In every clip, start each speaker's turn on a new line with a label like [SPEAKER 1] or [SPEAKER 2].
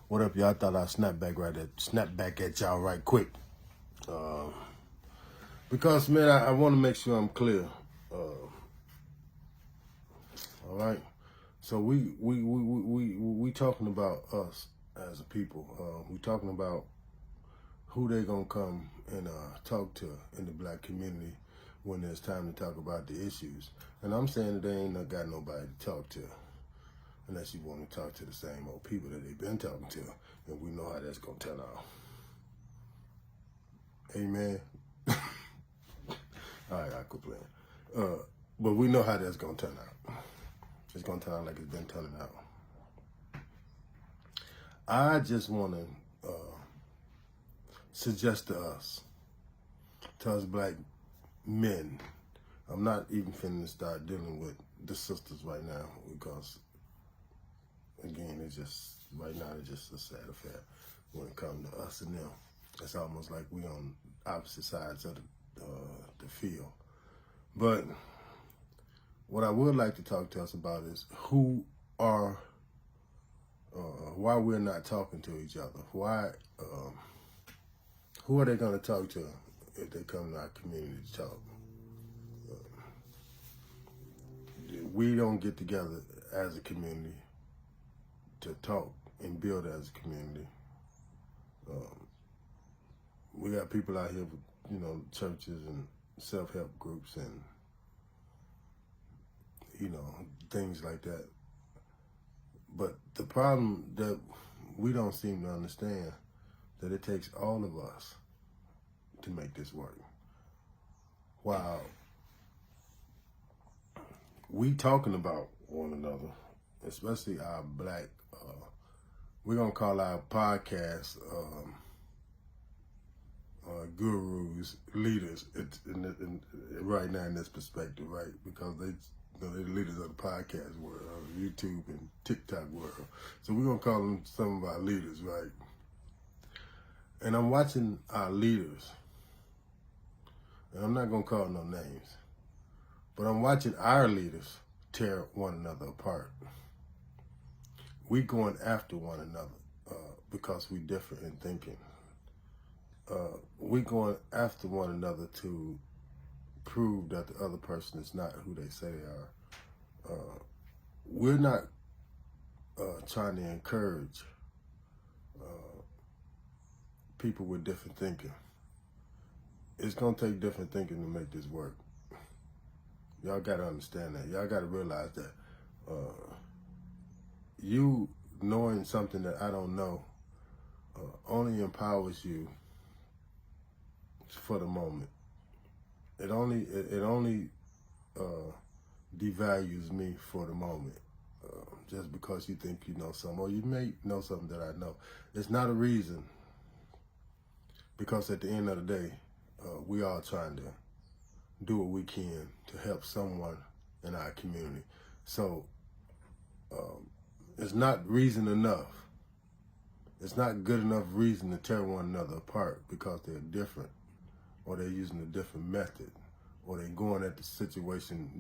[SPEAKER 1] What up, y'all? I thought I'd snap back at y'all right quick. Because, man, I want to make sure I'm clear. All right? So we talking about us as a people. We talking about who they going to come and talk to in the black community when it's time to talk about the issues. And I'm saying that they ain't got nobody to talk to unless you want to talk to the same old people that they've been talking to, and we know how that's going to turn out. Amen. All right, I quit playing. But we know how that's going to turn out. It's going to turn out like it's been turning out. I just want to suggest to us black men, I'm not even finna start dealing with the sisters right now because, again, it's just, right now, it's just a sad affair when it comes to us and them. It's almost like we on opposite sides of the field. But what I would like to talk to us about is why we're not talking to each other. Why, who are they gonna talk to if they come to our community to talk? We don't get together as a community to talk and build as a community. We got people out here with, churches and self-help groups and, things like that. But the problem that we don't seem to understand that it takes all of us to make this work. While we talking about one another, especially our black, we're going to call our podcast gurus, leaders right now in this perspective, right? Because they're the leaders of the podcast world, YouTube and TikTok world. So we're going to call them some of our leaders, right? And I'm watching our leaders, and I'm not going to call no names, but I'm watching our leaders tear one another apart. We going after one another because we different in thinking. We going after one another to prove that the other person is not who they say they are. We're not trying to encourage people with different thinking. It's going to take different thinking to make this work. Y'all got to understand that. Y'all got to realize that you knowing something that I don't know only empowers you for the moment. It only devalues me for the moment, just because you think you know something, or you may know something that I know. It's not a reason, because at the end of the day, we all trying to do what we can to help someone in our community. So it's not reason enough. It's not good enough reason to tear one another apart because they're different, or they're using a different method, or they're going at the situation,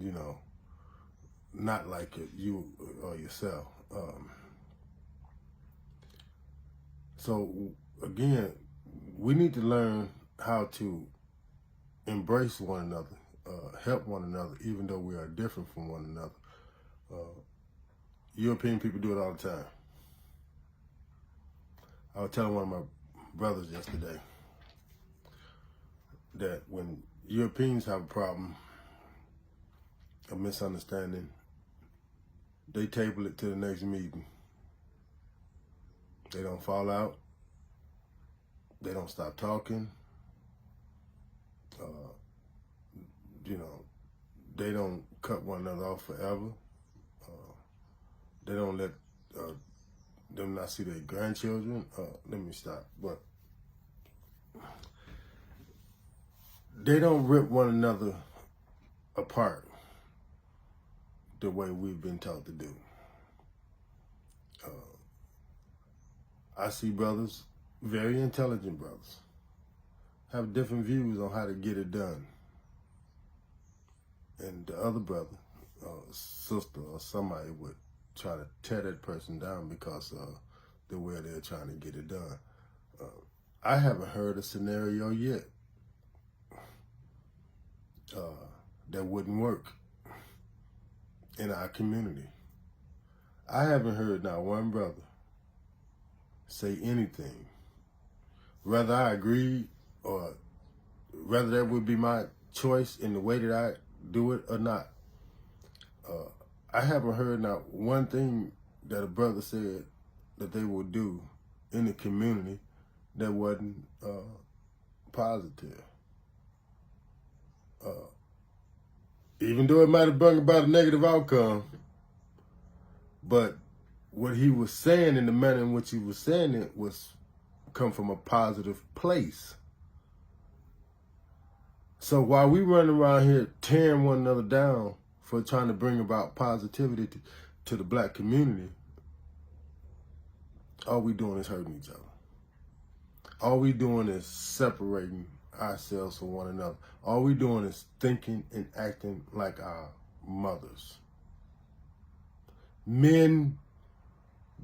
[SPEAKER 1] not like it, you or yourself. So again, we need to learn how to embrace one another, help one another, even though we are different from one another. European people do it all the time. I was telling one of my brothers yesterday that when Europeans have a problem, a misunderstanding, they table it to the next meeting. They don't fall out. They don't stop talking. They don't cut one another off forever. They don't let them not see their grandchildren. Let me stop. But they don't rip one another apart the way we've been taught to do. I see brothers, very intelligent brothers, have different views on how to get it done. And the other brother, sister, or somebody would try to tear that person down because the way they're trying to get it done. I haven't heard a scenario yet that wouldn't work in our community. I haven't heard not one brother say anything, whether I agree or whether that would be my choice in the way that I do it or not. I haven't heard not one thing that a brother said that they will do in the community that wasn't positive. Even though it might have brought about a negative outcome, but what he was saying and the manner in which he was saying it was come from a positive place. So while we run around here tearing one another down for trying to bring about positivity to the black community, all we doing is hurting each other. All we doing is separating ourselves from one another. All we doing is thinking and acting like our mothers. Men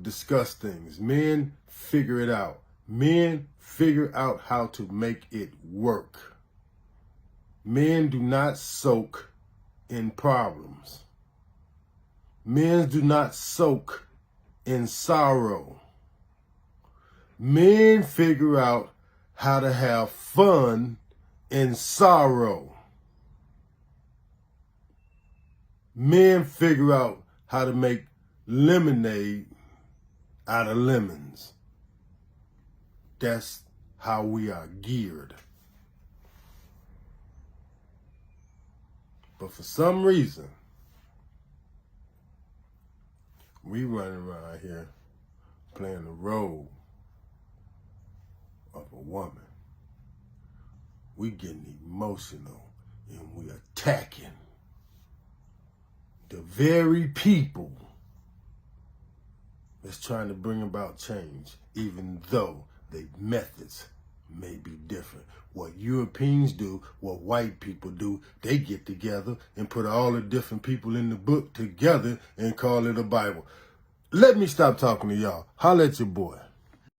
[SPEAKER 1] discuss things. Men figure it out. Men figure out how to make it work. Men do not soak in problems. Men do not soak in sorrow. Men figure out how to have fun in sorrow. Men figure out how to make lemonade out of lemons. That's how we are geared. But for some reason, we running around here playing the role of a woman. We getting emotional and we attacking the very people that's trying to bring about change, even though their methods may be different. What Europeans do, what white people do, they get together and put all the different people in the book together and call it a Bible. Let me stop talking to y'all. Holla at your boy.